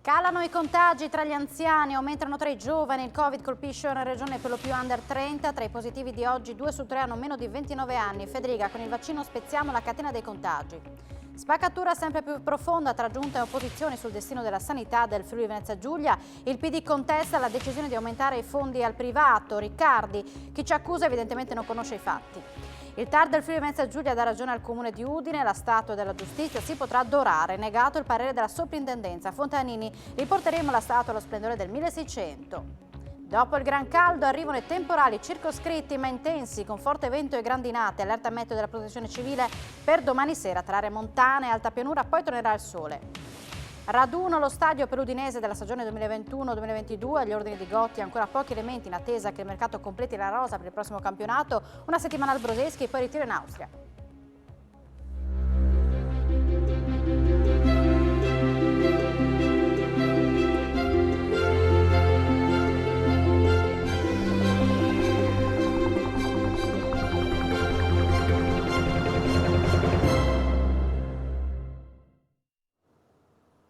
Calano i contagi tra gli anziani, aumentano tra i giovani, il Covid colpisce una regione per lo più under 30, tra i positivi di oggi 2 su 3 hanno meno di 29 anni. Federica, con il vaccino spezziamo la catena dei contagi. Spaccatura sempre più profonda tra giunta e opposizioni sul destino della sanità del Friuli Venezia Giulia. Il PD contesta la decisione di aumentare i fondi al privato. Riccardi, chi ci accusa evidentemente non conosce i fatti. Il TAR del Friuli Venezia Giulia dà ragione al Comune di Udine, la statua della giustizia si potrà adorare, negato il parere della soprintendenza. Fontanini, riporteremo la statua allo splendore del 1600. Dopo il gran caldo arrivano i temporali circoscritti ma intensi, con forte vento e grandinate, allerta meteo della protezione civile per domani sera tra aree montane e alta pianura, poi tornerà il sole. Raduno allo stadio per l'Udinese della stagione 2021-2022, agli ordini di Gotti ancora pochi elementi in attesa che il mercato completi la rosa per il prossimo campionato, una settimana al Broseschi e poi ritiro in Austria.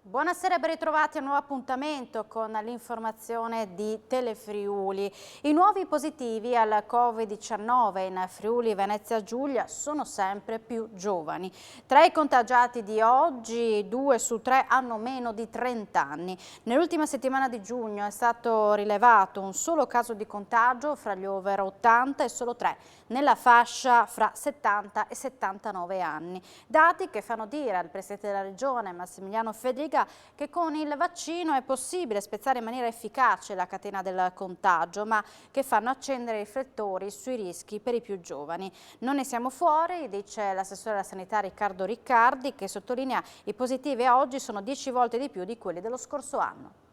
Buonasera e ben ritrovati a un nuovo appuntamento con l'informazione di Telefriuli. I nuovi positivi al Covid-19 in Friuli Venezia Giulia sono sempre più giovani. Tra i contagiati di oggi 2 su 3 hanno meno di 30 anni. Nell'ultima settimana di giugno è stato rilevato un solo caso di contagio fra gli over 80 e solo 3 nella fascia fra 70 e 79 anni. Dati che fanno dire al Presidente della Regione Massimiliano Federica che con il vaccino è possibile spezzare in maniera efficace la catena del contagio, ma che fanno accendere i riflettori sui rischi per i più giovani. Non ne siamo fuori, dice l'assessore alla sanità Riccardo Riccardi, che sottolinea i positivi a oggi sono 10 volte di più di quelli dello scorso anno.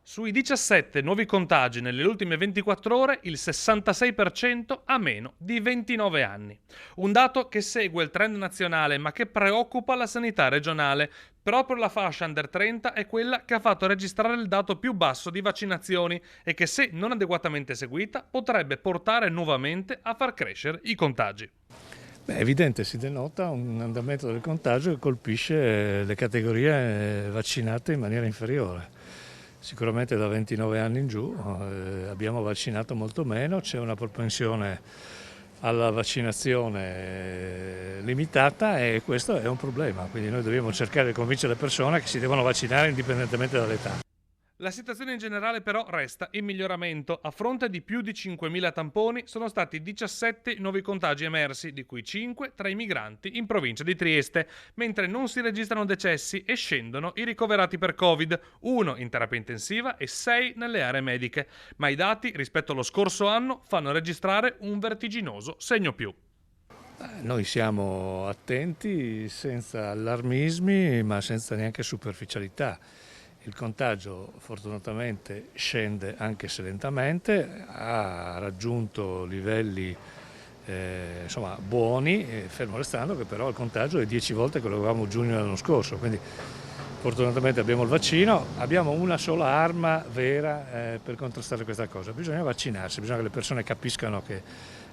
Sui 17 nuovi contagi nelle ultime 24 ore, il 66% ha meno di 29 anni. Un dato che segue il trend nazionale ma che preoccupa la sanità regionale. Proprio la fascia under 30 è quella che ha fatto registrare il dato più basso di vaccinazioni e che, se non adeguatamente seguita, potrebbe portare nuovamente a far crescere i contagi. È evidente, si denota un andamento del contagio che colpisce le categorie vaccinate in maniera inferiore. Sicuramente da 29 anni in giù abbiamo vaccinato molto meno, c'è una propensione alla vaccinazione limitata e questo è un problema, quindi noi dobbiamo cercare di convincere le persone che si devono vaccinare indipendentemente dall'età. La situazione in generale però resta in miglioramento. A fronte di più di 5.000 tamponi sono stati 17 nuovi contagi emersi, di cui 5 tra i migranti in provincia di Trieste, mentre non si registrano decessi e scendono i ricoverati per Covid, 1 in terapia intensiva e 6 nelle aree mediche. Ma i dati rispetto allo scorso anno fanno registrare un vertiginoso segno più. Noi siamo attenti, senza allarmismi, ma senza neanche superficialità. Il contagio fortunatamente scende anche se lentamente, ha raggiunto livelli buoni, fermo restando che però il contagio è 10 volte quello che avevamo a giugno dell'anno scorso, quindi fortunatamente abbiamo il vaccino, abbiamo una sola arma vera per contrastare questa cosa, bisogna vaccinarsi, bisogna che le persone capiscano che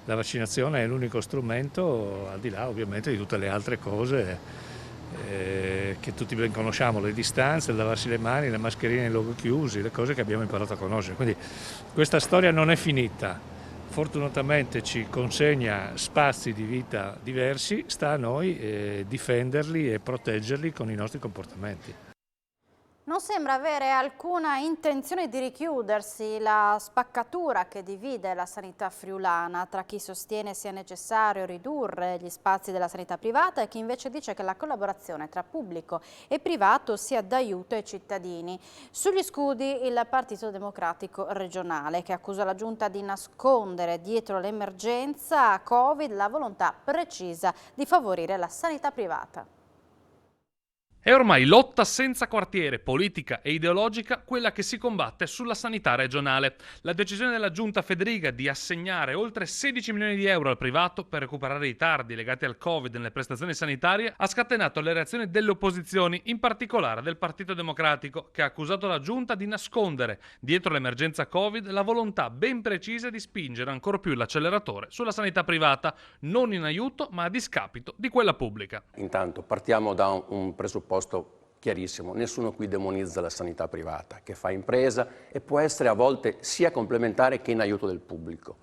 la vaccinazione è l'unico strumento, al di là ovviamente di tutte le altre cose che tutti ben conosciamo, le distanze, il lavarsi le mani, le mascherine nei luoghi chiusi, le cose che abbiamo imparato a conoscere. Quindi questa storia non è finita, fortunatamente ci consegna spazi di vita diversi, sta a noi difenderli e proteggerli con i nostri comportamenti. Non sembra avere alcuna intenzione di richiudersi la spaccatura che divide la sanità friulana tra chi sostiene sia necessario ridurre gli spazi della sanità privata e chi invece dice che la collaborazione tra pubblico e privato sia d'aiuto ai cittadini. Sugli scudi il Partito Democratico regionale, che accusa la Giunta di nascondere dietro l'emergenza Covid la volontà precisa di favorire la sanità privata. È ormai lotta senza quartiere, politica e ideologica, quella che si combatte sulla sanità regionale. La decisione della Giunta Federica di assegnare oltre 16 milioni di euro al privato per recuperare i ritardi legati al Covid nelle prestazioni sanitarie ha scatenato le reazioni delle opposizioni, in particolare del Partito Democratico, che ha accusato la Giunta di nascondere, dietro l'emergenza Covid, la volontà ben precisa di spingere ancora più l'acceleratore sulla sanità privata, non in aiuto ma a discapito di quella pubblica. Intanto partiamo da un presupposto chiarissimo, nessuno qui demonizza la sanità privata, che fa impresa e può essere a volte sia complementare che in aiuto del pubblico.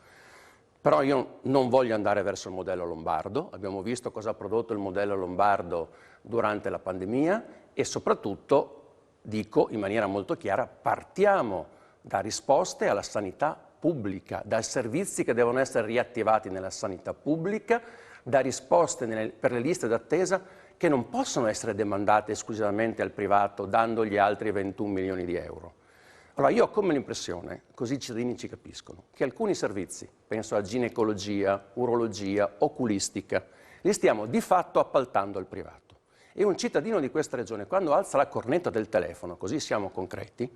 Però io non voglio andare verso il modello lombardo, abbiamo visto cosa ha prodotto il modello lombardo durante la pandemia e soprattutto, dico in maniera molto chiara, partiamo da risposte alla sanità pubblica, da servizi che devono essere riattivati nella sanità pubblica, da risposte per le liste d'attesa che non possono essere demandate esclusivamente al privato dandogli altri 21 milioni di euro. Allora io ho come l'impressione, così i cittadini ci capiscono, che alcuni servizi, penso a ginecologia, urologia, oculistica, li stiamo di fatto appaltando al privato. E un cittadino di questa regione, quando alza la cornetta del telefono, così siamo concreti,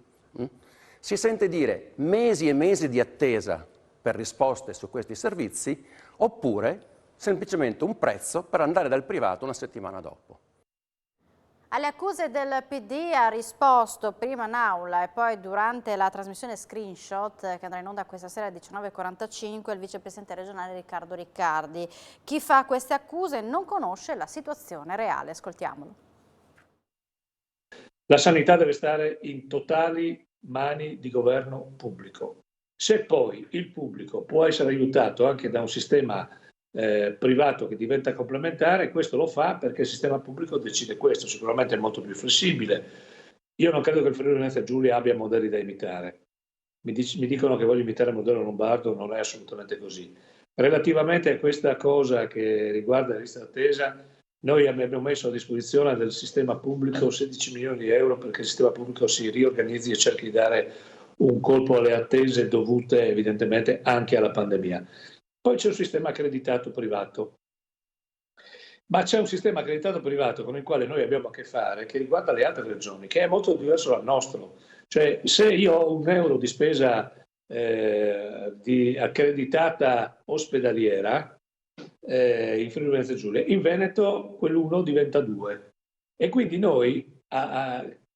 si sente dire mesi e mesi di attesa per risposte su questi servizi, oppure semplicemente un prezzo per andare dal privato una settimana dopo. Alle accuse del PD ha risposto prima in aula e poi durante la trasmissione Screenshot che andrà in onda questa sera alle 19:45 il vicepresidente regionale Riccardo Riccardi. Chi fa queste accuse non conosce la situazione reale. Ascoltiamolo. La sanità deve stare in totali mani di governo pubblico. Se poi il pubblico può essere aiutato anche da un sistema privato che diventa complementare, questo lo fa perché il sistema pubblico decide questo, sicuramente è molto più flessibile. Io non credo che il Friuli Venezia Giulia abbia modelli da imitare. Mi dicono che voglio imitare il modello lombardo, non è assolutamente così. Relativamente a questa cosa che riguarda la lista d'attesa, noi abbiamo messo a disposizione del sistema pubblico 16 milioni di euro perché il sistema pubblico si riorganizzi e cerchi di dare un colpo alle attese dovute evidentemente anche alla pandemia. Poi c'è un sistema accreditato privato, ma c'è un sistema accreditato privato con il quale noi abbiamo a che fare che riguarda le altre regioni, che è molto diverso dal nostro. Cioè, se io ho €1 di spesa di accreditata ospedaliera in Friuli Venezia Giulia, in Veneto quell'1 diventa 2. E quindi noi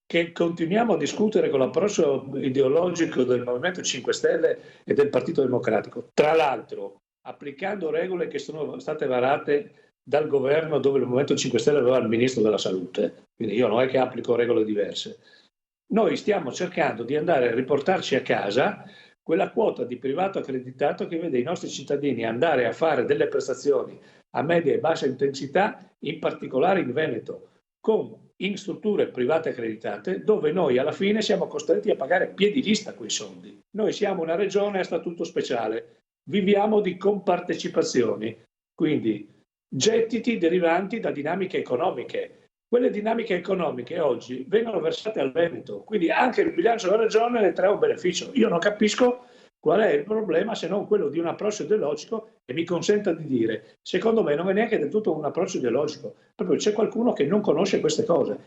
che continuiamo a discutere con l'approccio ideologico del Movimento 5 Stelle e del Partito Democratico, tra l'altro applicando regole che sono state varate dal governo dove il Movimento 5 Stelle aveva il Ministro della Salute, quindi io non è che applico regole diverse. Noi stiamo cercando di andare a riportarci a casa quella quota di privato accreditato che vede i nostri cittadini andare a fare delle prestazioni a media e bassa intensità, in particolare in Veneto, in strutture private accreditate, dove noi alla fine siamo costretti a pagare piedi lista quei soldi. Noi siamo una regione a statuto speciale, viviamo di compartecipazioni, quindi gettiti derivanti da dinamiche economiche. Quelle dinamiche economiche oggi vengono versate al Veneto, quindi anche il bilancio della regione ne trae un beneficio. Io non capisco qual è il problema se non quello di un approccio ideologico e mi consenta di dire, secondo me non è neanche del tutto un approccio ideologico, proprio c'è qualcuno che non conosce queste cose.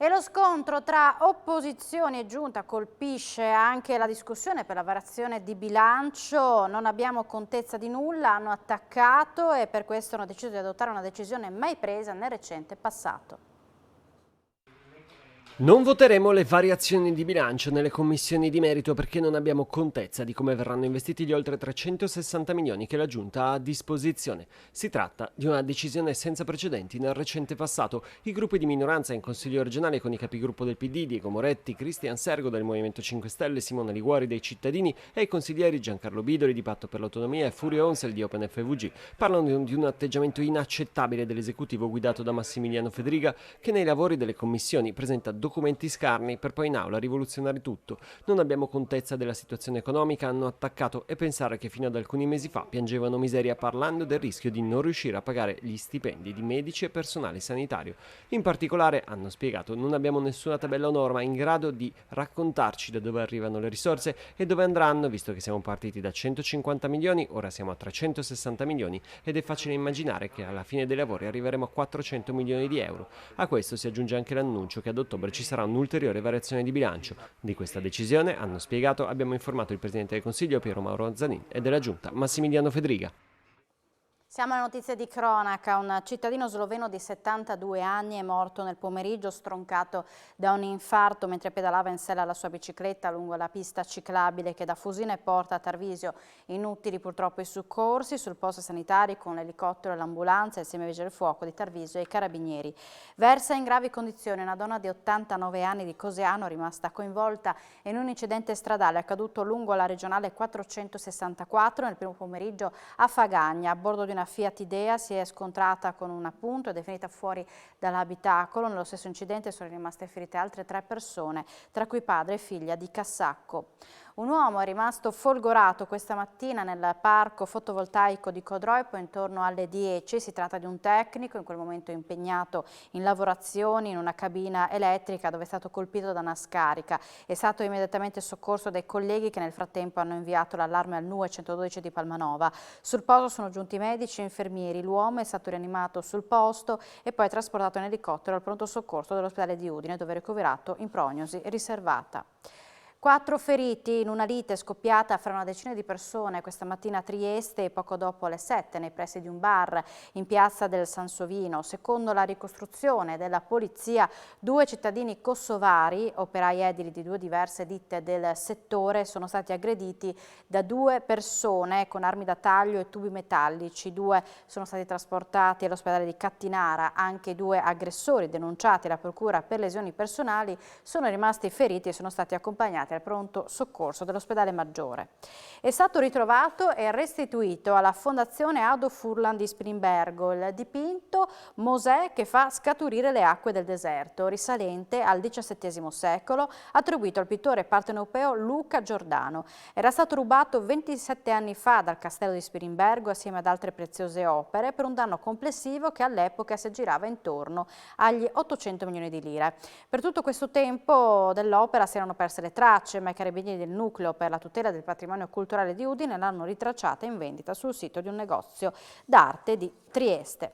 E lo scontro tra opposizioni e giunta colpisce anche la discussione per la variazione di bilancio. Non abbiamo contezza di nulla, hanno attaccato e per questo hanno deciso di adottare una decisione mai presa nel recente passato. Non voteremo le variazioni di bilancio nelle commissioni di merito perché non abbiamo contezza di come verranno investiti gli oltre 360 milioni che la Giunta ha a disposizione. Si tratta di una decisione senza precedenti nel recente passato. I gruppi di minoranza in Consiglio regionale con i capigruppo del PD, Diego Moretti, Cristian Sergo del Movimento 5 Stelle, Simona Liguori dei Cittadini e i consiglieri Giancarlo Bidoli di Patto per l'Autonomia e Furio Onsel di Open FVG parlano di un atteggiamento inaccettabile dell'esecutivo guidato da Massimiliano Fedriga che nei lavori delle commissioni presenta documenti scarni per poi in aula rivoluzionare tutto. Non abbiamo contezza della situazione economica, hanno attaccato e pensare che fino ad alcuni mesi fa piangevano miseria parlando del rischio di non riuscire a pagare gli stipendi di medici e personale sanitario. In particolare, hanno spiegato, non abbiamo nessuna tabella o norma in grado di raccontarci da dove arrivano le risorse e dove andranno, visto che siamo partiti da 150 milioni, ora siamo a 360 milioni ed è facile immaginare che alla fine dei lavori arriveremo a 400 milioni di euro. A questo si aggiunge anche l'annuncio che ad ottobre ci sarà un'ulteriore variazione di bilancio. Di questa decisione, hanno spiegato, abbiamo informato il Presidente del Consiglio Piero Mauro Zanin e della Giunta Massimiliano Fedriga. Siamo alle notizie di cronaca. Un cittadino sloveno di 72 anni è morto nel pomeriggio stroncato da un infarto mentre pedalava in sella alla sua bicicletta lungo la pista ciclabile che da Fusina porta a Tarvisio. Inutili purtroppo i soccorsi sul posto sanitario con l'elicottero e l'ambulanza insieme ai vigili del fuoco di Tarvisio e i carabinieri. Versa in gravi condizioni una donna di 89 anni di Cosiano rimasta coinvolta in un incidente stradale accaduto lungo la regionale 464 nel primo pomeriggio a Fagagna. A bordo di una Fiat Idea si è scontrata con un appunto ed è finita fuori dall'abitacolo. Nello stesso incidente sono rimaste ferite altre 3 persone, tra cui padre e figlia di Cassacco. Un uomo è rimasto folgorato questa mattina nel parco fotovoltaico di Codroipo intorno alle 10. Si tratta di un tecnico in quel momento impegnato in lavorazioni in una cabina elettrica dove è stato colpito da una scarica. È stato immediatamente soccorso dai colleghi che nel frattempo hanno inviato l'allarme al NUE 112 di Palmanova. Sul posto sono giunti medici e infermieri. L'uomo è stato rianimato sul posto e poi trasportato in elicottero al pronto soccorso dell'ospedale di Udine dove è ricoverato in prognosi riservata. 4 feriti in una lite scoppiata fra una decina di persone questa mattina a Trieste e poco dopo le 7 nei pressi di un bar in piazza del Sansovino. Secondo la ricostruzione della polizia, 2 cittadini kosovari, operai edili di 2 diverse ditte del settore, sono stati aggrediti da 2 persone con armi da taglio e tubi metallici. 2 sono stati trasportati all'ospedale di Cattinara. Anche i 2 aggressori denunciati alla procura per lesioni personali sono rimasti feriti e sono stati accompagnati al pronto soccorso dell'ospedale Maggiore. È stato ritrovato e restituito alla Fondazione Ado Furlan di Spilimbergo il dipinto Mosè che fa scaturire le acque del deserto, risalente al XVII secolo, attribuito al pittore partenopeo Luca Giordano. Era stato rubato 27 anni fa dal castello di Spilimbergo assieme ad altre preziose opere per un danno complessivo che all'epoca si aggirava intorno agli 800 milioni di lire. Per tutto questo tempo dell'opera si erano perse le tracce, ma i carabinieri del nucleo per la tutela del patrimonio culturale di Udine l'hanno ritracciata in vendita sul sito di un negozio d'arte di Trieste.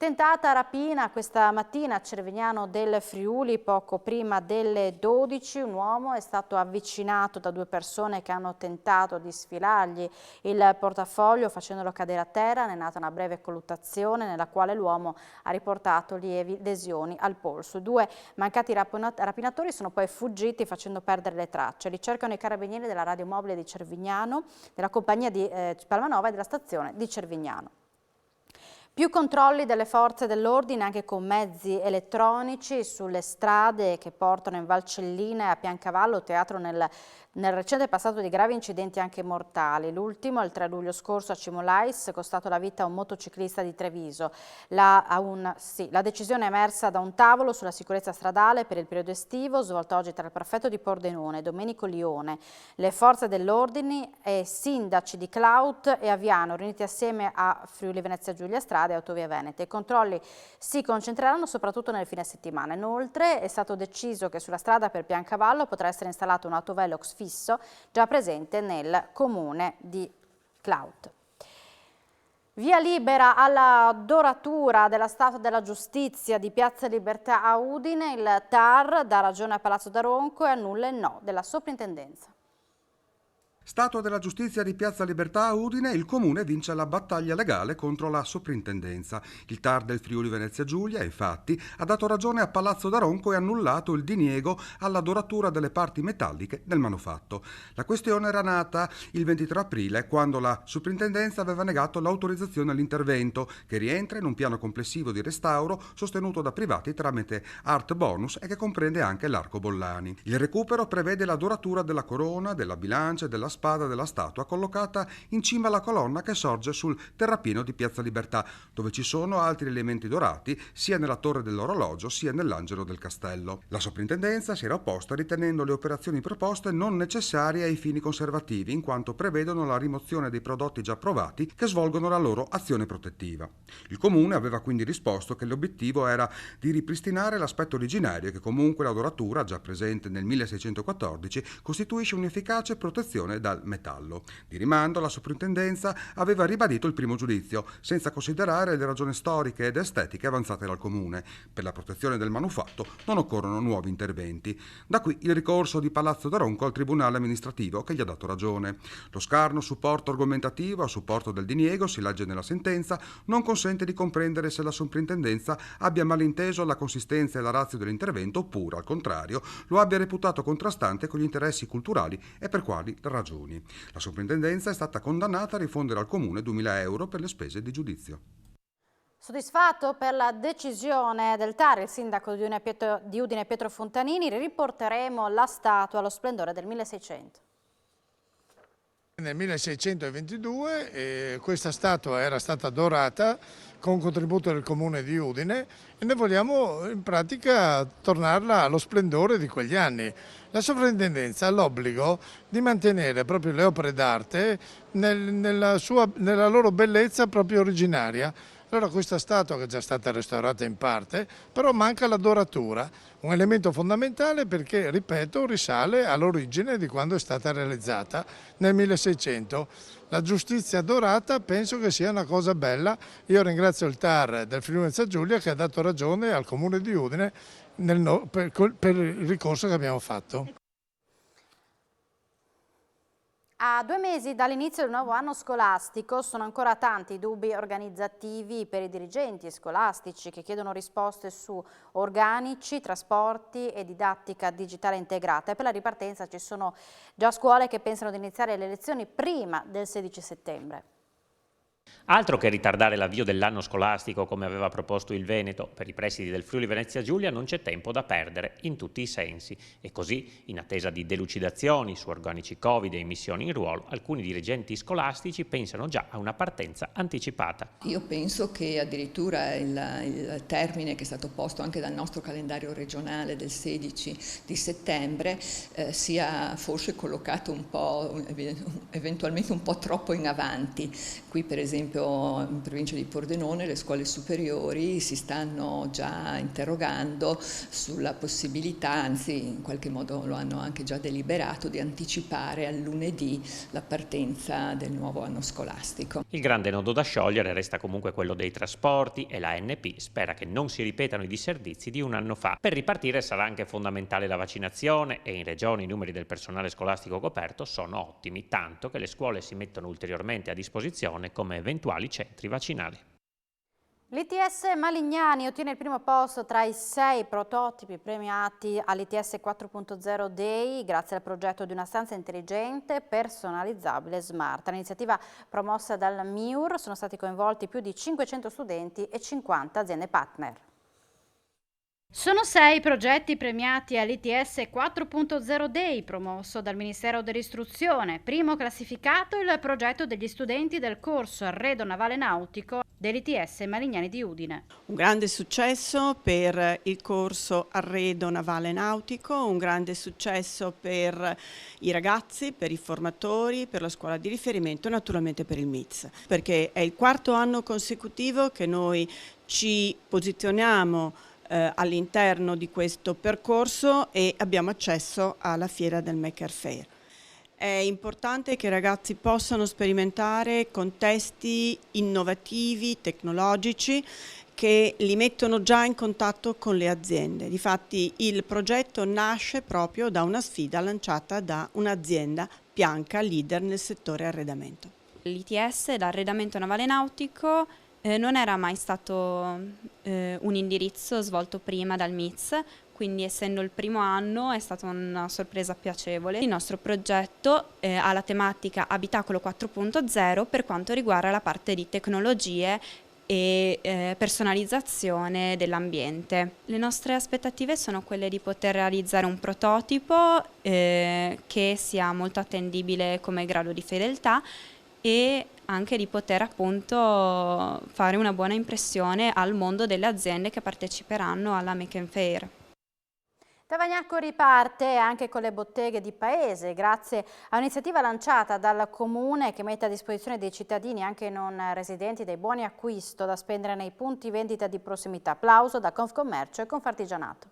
Tentata rapina questa mattina a Cervignano del Friuli, poco prima delle 12, un uomo è stato avvicinato da 2 persone che hanno tentato di sfilargli il portafoglio facendolo cadere a terra. Ne è nata una breve colluttazione nella quale l'uomo ha riportato lievi lesioni al polso. 2 mancati rapinatori sono poi fuggiti facendo perdere le tracce. Li cercano i carabinieri della radio mobile di Cervignano, della compagnia di Palmanova e della stazione di Cervignano. Più controlli delle forze dell'ordine anche con mezzi elettronici sulle strade che portano in Valcellina e a Piancavallo, teatro nel recente passato di gravi incidenti anche mortali. L'ultimo, il 3 luglio scorso a Cimolais, è costato la vita a un motociclista di Treviso. La decisione è emersa da un tavolo sulla sicurezza stradale per il periodo estivo, svolto oggi tra il prefetto di Pordenone, Domenico Lione, le forze dell'ordine e sindaci di Clout e Aviano, riuniti assieme a Friuli Venezia Giulia Strade e Autovie Venete. I controlli si concentreranno soprattutto nel fine settimana. Inoltre è stato deciso che sulla strada per Piancavallo potrà essere installato un autovelox fisso già presente nel comune di Clout. Via libera alla doratura della Statua della Giustizia di Piazza Libertà a Udine. Il TAR dà ragione a Palazzo d'Aronco e annulla il no della soprintendenza. Statua della Giustizia di Piazza Libertà a Udine, il Comune vince la battaglia legale contro la soprintendenza. Il TAR del Friuli Venezia Giulia, infatti, ha dato ragione a Palazzo d'Aronco e annullato il diniego alla doratura delle parti metalliche del manufatto. La questione era nata il 23 aprile, quando la soprintendenza aveva negato l'autorizzazione all'intervento, che rientra in un piano complessivo di restauro sostenuto da privati tramite art bonus e che comprende anche l'Arco Bollani. Il recupero prevede la doratura della corona, della bilancia e della spada della statua collocata in cima alla colonna che sorge sul terrapieno di Piazza Libertà, dove ci sono altri elementi dorati sia nella torre dell'orologio sia nell'angelo del castello. La soprintendenza si era opposta ritenendo le operazioni proposte non necessarie ai fini conservativi, in quanto prevedono la rimozione dei prodotti già provati che svolgono la loro azione protettiva. Il Comune aveva quindi risposto che l'obiettivo era di ripristinare l'aspetto originario e che comunque la doratura, già presente nel 1614, costituisce un'efficace protezione dal metallo. Di rimando la soprintendenza aveva ribadito il primo giudizio, senza considerare le ragioni storiche ed estetiche avanzate dal Comune. Per la protezione del manufatto non occorrono nuovi interventi. Da qui il ricorso di Palazzo d'Aronco al Tribunale amministrativo che gli ha dato ragione. Lo scarno supporto argomentativo a supporto del diniego, si legge nella sentenza, non consente di comprendere se la soprintendenza abbia malinteso la consistenza e la ratio dell'intervento oppure, al contrario, lo abbia reputato contrastante con gli interessi culturali e per quali ragioni. La soprintendenza è stata condannata a rifondere al Comune 2.000 euro per le spese di giudizio. Soddisfatto per la decisione del TAR, il sindaco di Udine Pietro Fontanini, riporteremo la statua allo splendore del 1600. Nel 1622 questa statua era stata dorata con contributo del Comune di Udine e noi vogliamo in pratica tornarla allo splendore di quegli anni. La sovrintendenza ha l'obbligo di mantenere proprio le opere d'arte nella loro bellezza proprio originaria. Allora questa statua, che è già stata restaurata in parte, però manca la doratura, un elemento fondamentale perché, ripeto, risale all'origine di quando è stata realizzata nel 1600. La giustizia dorata penso che sia una cosa bella. Io ringrazio il TAR del Friuli Venezia Giulia che ha dato ragione al Comune di Udine per il ricorso che abbiamo fatto. A 2 mesi dall'inizio del nuovo anno scolastico sono ancora tanti i dubbi organizzativi per i dirigenti scolastici che chiedono risposte su organici, trasporti e didattica digitale integrata. E per la ripartenza ci sono già scuole che pensano di iniziare le lezioni prima del 16 settembre. Altro che ritardare l'avvio dell'anno scolastico come aveva proposto il Veneto, per i presidi del Friuli Venezia Giulia non c'è tempo da perdere in tutti i sensi e così, in attesa di delucidazioni su organici Covid e immissioni in ruolo, alcuni dirigenti scolastici pensano già a una partenza anticipata. Io penso che addirittura il termine che è stato posto anche dal nostro calendario regionale del 16 di settembre sia forse collocato un po', eventualmente un po' troppo in avanti. Qui per esempio in provincia di Pordenone le scuole superiori si stanno già interrogando sulla possibilità, anzi in qualche modo lo hanno anche già deliberato, di anticipare al lunedì la partenza del nuovo anno scolastico. Il grande nodo da sciogliere resta comunque quello dei trasporti e la ANP spera che non si ripetano i disservizi di un anno fa. Per ripartire sarà anche fondamentale la vaccinazione e in regione i numeri del personale scolastico coperto sono ottimi, tanto che le scuole si mettono ulteriormente a disposizione come eventuali centri vaccinali. L'ITS Malignani ottiene il primo posto tra i 6 prototipi premiati all'ITS 4.0 Day grazie al progetto di una stanza intelligente, personalizzabile e smart. L'iniziativa promossa dal MIUR sono stati coinvolti più di 500 studenti e 50 aziende partner. Sono 6 progetti premiati all'ITS 4.0 Day, promosso dal Ministero dell'Istruzione. Primo classificato il progetto degli studenti del corso Arredo Navale Nautico dell'ITS Malignani di Udine. Un grande successo per il corso Arredo Navale Nautico, un grande successo per i ragazzi, per i formatori, per la scuola di riferimento e naturalmente per il MIZ, perché è il 4º anno consecutivo che noi ci posizioniamo all'interno di questo percorso e abbiamo accesso alla fiera del Maker Faire. È importante che i ragazzi possano sperimentare contesti innovativi, tecnologici, che li mettono già in contatto con le aziende. Difatti il progetto nasce proprio da una sfida lanciata da un'azienda Pianca, leader nel settore arredamento. L'ITS, l'arredamento navale nautico, non era mai stato un indirizzo svolto prima dal MIZ, quindi essendo il primo anno è stata una sorpresa piacevole. Il nostro progetto ha la tematica Abitacolo 4.0 per quanto riguarda la parte di tecnologie e personalizzazione dell'ambiente. Le nostre aspettative sono quelle di poter realizzare un prototipo che sia molto attendibile come grado di fedeltà e anche di poter appunto fare una buona impressione al mondo delle aziende che parteciperanno alla Maker Faire. Tavagnacco riparte anche con le botteghe di paese grazie a un'iniziativa lanciata dal Comune che mette a disposizione dei cittadini anche non residenti dei buoni acquisto da spendere nei punti vendita di prossimità. Applauso da Confcommercio e Confartigianato.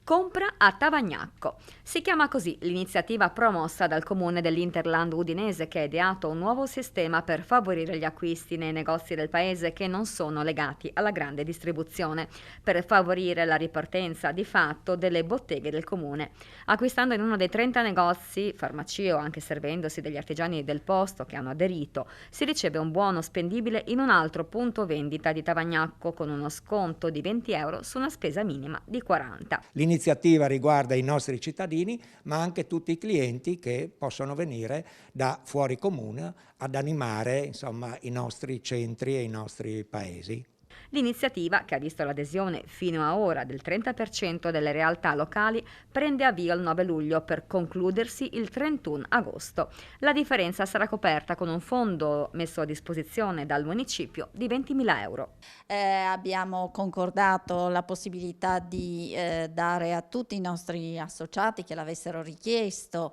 Compra a Tavagnacco. Si chiama così l'iniziativa promossa dal comune dell'Interland udinese, che ha ideato un nuovo sistema per favorire gli acquisti nei negozi del paese che non sono legati alla grande distribuzione, per favorire la ripartenza di fatto delle botteghe del comune. Acquistando in uno dei 30 negozi, farmacie o anche servendosi degli artigiani del posto che hanno aderito, si riceve un buono spendibile in un altro punto vendita di Tavagnacco con uno sconto di 20 euro su una spesa minima di 40. L'iniziativa riguarda i nostri cittadini, ma anche tutti i clienti che possono venire da fuori comune ad animare, insomma, i nostri centri e i nostri paesi. L'iniziativa, che ha visto l'adesione fino a ora del 30% delle realtà locali, prende avvio il 9 luglio per concludersi il 31 agosto. La differenza sarà coperta con un fondo messo a disposizione dal municipio di 20.000 euro. Abbiamo concordato la possibilità di dare a tutti i nostri associati che l'avessero richiesto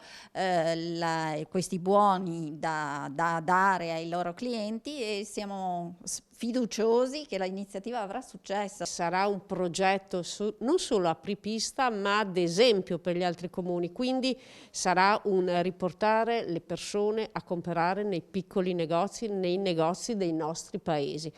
questi buoni da dare ai loro clienti, e siamo fiduciosi che l'iniziativa avrà successo. Sarà un progetto non solo apripista, ma ad esempio per gli altri comuni, quindi sarà un riportare le persone a comprare nei piccoli negozi, nei negozi dei nostri paesi.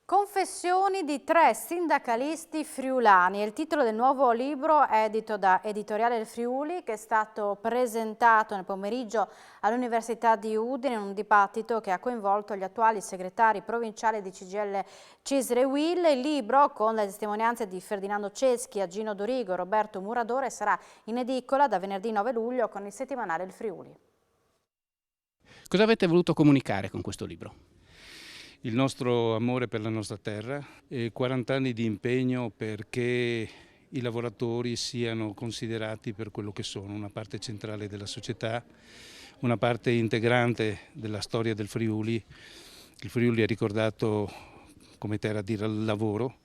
Confessioni di 3 sindacalisti friulani è il titolo del nuovo libro edito da Editoriale del Friuli, che è stato presentato nel pomeriggio all'Università di Udine in un dibattito che ha coinvolto gli attuali segretari provinciali di CGIL CISL e UIL. Il libro, con le testimonianze di Ferdinando Ceschi, Agino Dorigo e Roberto Muradore, sarà in edicola da venerdì 9 luglio con il settimanale Il Friuli. Cosa avete voluto comunicare con questo libro? Il nostro amore per la nostra terra e 40 anni di impegno perché i lavoratori siano considerati per quello che sono, una parte centrale della società, una parte integrante della storia del Friuli. Il Friuli è ricordato come terra di lavoro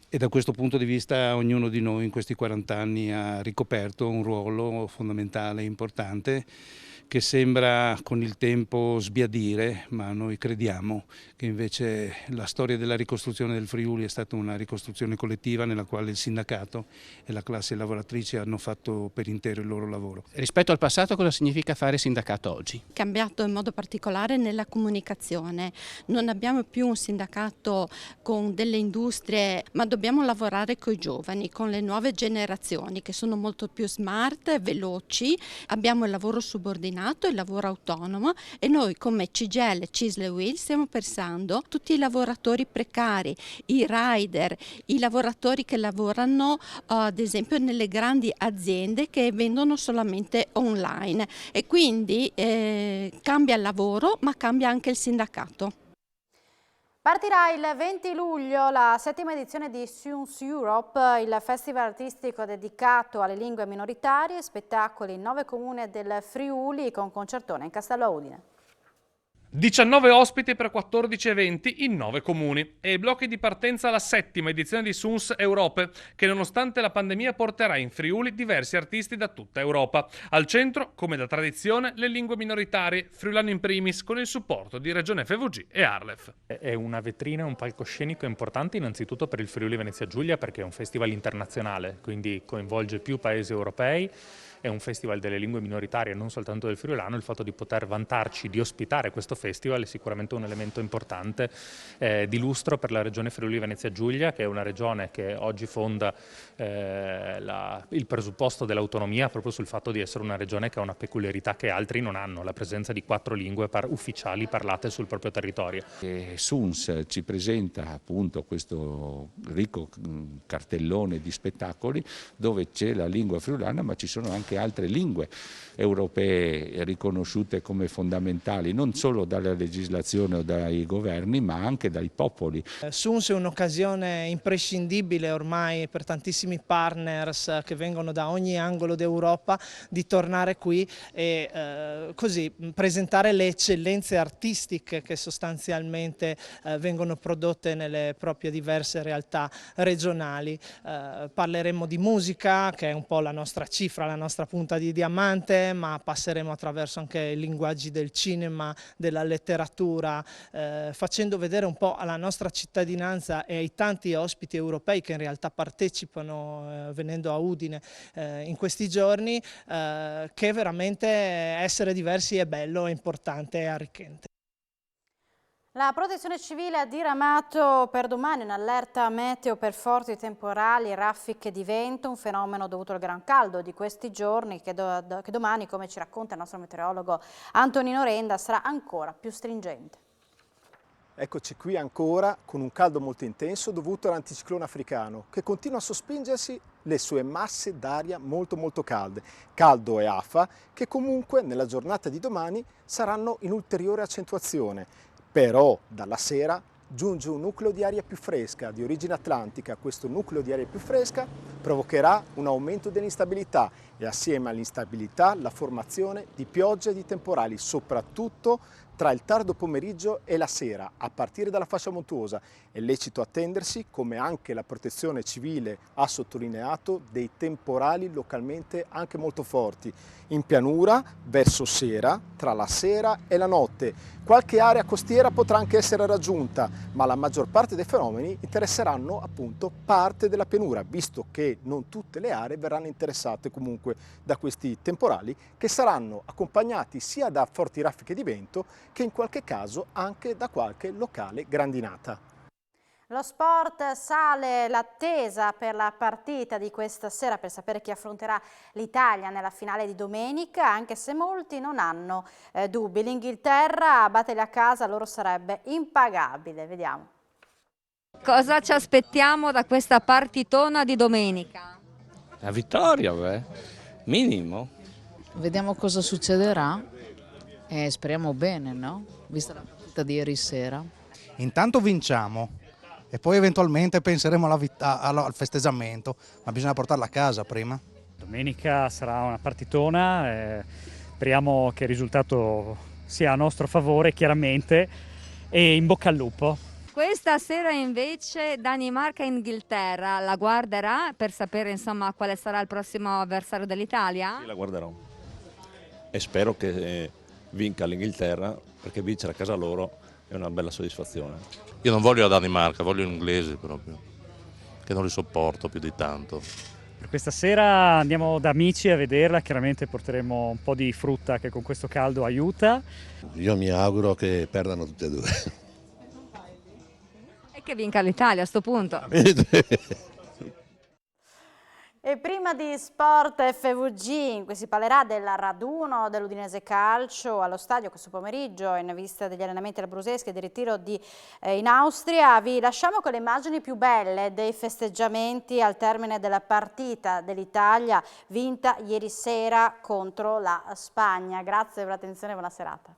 e da questo punto di vista ognuno di noi in questi 40 anni ha ricoperto un ruolo fondamentale e importante, che sembra con il tempo sbiadire, ma noi crediamo che invece la storia della ricostruzione del Friuli è stata una ricostruzione collettiva nella quale il sindacato e la classe lavoratrice hanno fatto per intero il loro lavoro. Rispetto al passato, cosa significa fare sindacato oggi? Cambiato in modo particolare nella comunicazione. Non abbiamo più un sindacato con delle industrie, ma dobbiamo lavorare con i giovani, con le nuove generazioni che sono molto più smart, veloci. Abbiamo il lavoro subordinato, il lavoro autonomo, e noi come CGIL, CISL e UIL stiamo pensando tutti i lavoratori precari, i rider, i lavoratori che lavorano ad esempio nelle grandi aziende che vendono solamente online, e quindi cambia il lavoro ma cambia anche il sindacato. Partirà il 20 luglio la 7ª edizione di Suns Europe, il festival artistico dedicato alle lingue minoritarie, spettacoli in 9 comuni del Friuli con concertone in Castello a Udine. 19 ospiti per 14 eventi in 9 comuni e i blocchi di partenza alla 7ª edizione di Suns Europe, che nonostante la pandemia porterà in Friuli diversi artisti da tutta Europa. Al centro, come da tradizione, le lingue minoritarie, friulano in primis, con il supporto di Regione FVG e Arlef. È una vetrina, un palcoscenico importante innanzitutto per il Friuli Venezia Giulia, perché è un festival internazionale, quindi coinvolge più paesi europei. È un festival delle lingue minoritarie, non soltanto del friulano. Il fatto di poter vantarci di ospitare questo festival è sicuramente un elemento importante di lustro per la regione Friuli Venezia Giulia, che è una regione che oggi fonda il presupposto dell'autonomia proprio sul fatto di essere una regione che ha una peculiarità che altri non hanno, la presenza di 4 lingue ufficiali parlate sul proprio territorio. Suns ci presenta appunto questo ricco cartellone di spettacoli dove c'è la lingua friulana, ma ci sono anche altre lingue europee riconosciute come fondamentali non solo dalla legislazione o dai governi, ma anche dai popoli. Suns è un'occasione imprescindibile ormai per tantissimi partners che vengono da ogni angolo d'Europa di tornare qui e così presentare le eccellenze artistiche che sostanzialmente vengono prodotte nelle proprie diverse realtà regionali. Parleremo di musica, che è un po' la nostra cifra, la nostra punta di diamante, ma passeremo attraverso anche i linguaggi del cinema, della della letteratura, facendo vedere un po' alla nostra cittadinanza e ai tanti ospiti europei che in realtà partecipano venendo a Udine in questi giorni, che veramente essere diversi è bello, è importante e arricchente. La Protezione Civile ha diramato per domani un'allerta meteo per forti temporali e raffiche di vento, un fenomeno dovuto al gran caldo di questi giorni che domani, come ci racconta il nostro meteorologo Antonino Renda, sarà ancora più stringente. Eccoci qui ancora con un caldo molto intenso dovuto all'anticiclone africano che continua a sospingersi le sue masse d'aria molto calde, caldo e afa, che comunque nella giornata di domani saranno in ulteriore accentuazione. Però dalla sera giunge un nucleo di aria più fresca di origine atlantica. Questo nucleo di aria più fresca provocherà un aumento dell'instabilità e assieme all'instabilità la formazione di piogge e di temporali, soprattutto tra il tardo pomeriggio e la sera, a partire dalla fascia montuosa. È lecito attendersi, come anche la Protezione Civile ha sottolineato, dei temporali localmente anche molto forti. In pianura, verso sera, tra la sera e la notte. Qualche area costiera potrà anche essere raggiunta, ma la maggior parte dei fenomeni interesseranno appunto parte della pianura, visto che non tutte le aree verranno interessate comunque da questi temporali, che saranno accompagnati sia da forti raffiche di vento che in qualche caso anche da qualche locale grandinata. Lo sport, sale l'attesa per la partita di questa sera per sapere chi affronterà l'Italia nella finale di domenica, anche se molti non hanno dubbi. L'Inghilterra a battere a casa loro sarebbe impagabile. Vediamo. Cosa ci aspettiamo da questa partitona di domenica? La vittoria, minimo. Vediamo cosa succederà e speriamo bene, no? Vista la partita di ieri sera. Intanto vinciamo e poi eventualmente penseremo al festeggiamento, ma bisogna portarla a casa prima. Domenica sarà una partitona, speriamo che il risultato sia a nostro favore chiaramente e in bocca al lupo. Questa sera invece Danimarca-Inghilterra la guarderà per sapere insomma quale sarà il prossimo avversario dell'Italia? Sì, la guarderò e spero che vinca l'Inghilterra, perché vincere a casa loro è una bella soddisfazione. Io non voglio la Danimarca, voglio gli inglesi proprio, che non li sopporto più di tanto. Per questa sera andiamo da amici a vederla, chiaramente porteremo un po' di frutta che con questo caldo aiuta. Io mi auguro che perdano tutte e due. E che vinca l'Italia a sto punto. E prima di Sport FVG, in cui si parlerà del raduno dell'Udinese Calcio allo stadio questo pomeriggio in vista degli allenamenti abruzzeschi e del ritiro in Austria, vi lasciamo con le immagini più belle dei festeggiamenti al termine della partita dell'Italia vinta ieri sera contro la Spagna. Grazie per l'attenzione e buona serata.